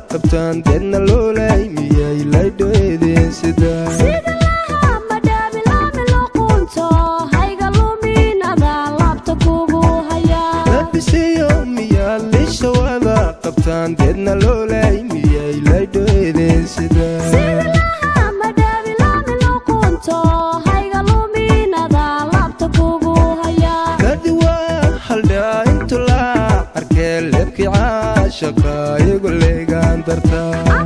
qabtaan deedna loolay miyay laydhoedeen sida laha madhaami laami luqunto hayga luminada laabta kugu haya labisiyo miyaa lishawada qabtaan deedna loolay miyay laydhoedeen sida laha madhaami laami luqunto hayga luminada laabta kugu haya kadi waa haldhaa intu laa arkee lebkii caashaqa iyagu leegaan dartaa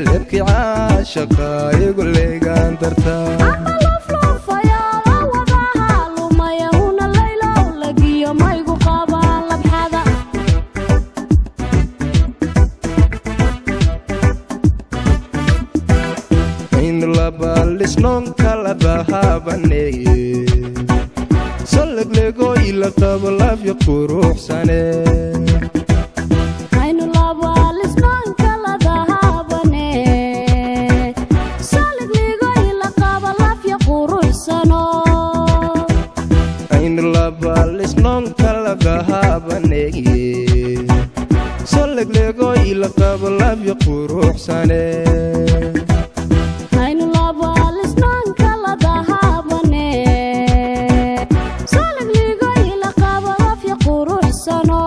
lebkii caashaqa iyagu leegaan dartaa aynu labaalisnoon kala dahabaneeye salleglegoo ila qabo laafya quruxsane salleglegoo ila qabo laafya quruxsane aynu labaalisnoon kala dahabane salleglegoo ila qabo laafya quruxsano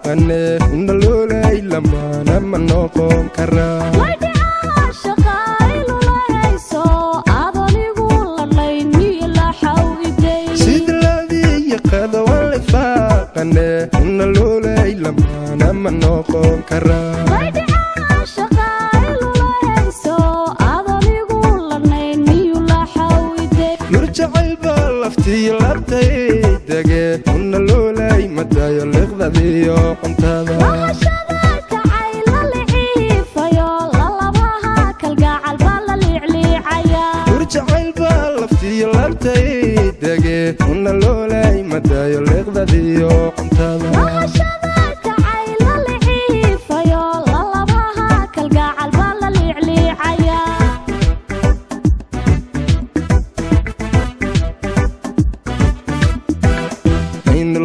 una loolay lamaana ma noqon karaa shaqa ilulahayso adonigu ladhayn miila xawgiday sidlaadiya qada walifaaqane una loolay lamaana ma noqon karaa shaqa ilulahayso adonigu ladhayn miila xawgiday murjacaylba laftiyo labtay dege una loolay madayo liqdadiyo cuntada wahashada kacayla liciifayo lalabaha kalgacal baa la liicliicaya murjacaylba laftiyo labtay dege una loolay madayo liqdadiyo cuntada wahashada kacayla liciifayo lalabaha kalgacal baa la liicliicaya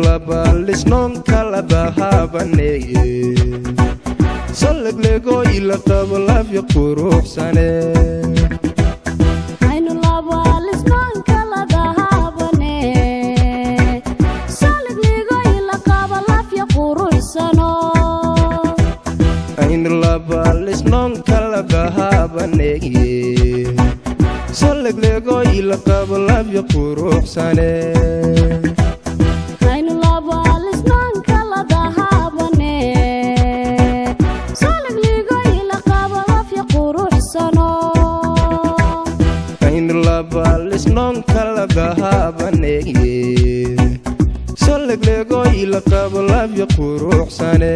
labaalisnoon kala dahabaneeye salleglegoo ila qabo laafya quruxsane aynu labaalisnoon kala dahabane salleglegoo ila qabo laafya quruxsano aynu labaalisnoon kala dahabaneeye salleglegoo ila qabo laafya quruxsane aynu labaalisnoon kala dahabane salleglegoo ila qabo laafya quruxsano aynu labaalisnoon kala dahabaneeye salleglegoo ila qabo laafya quruxsane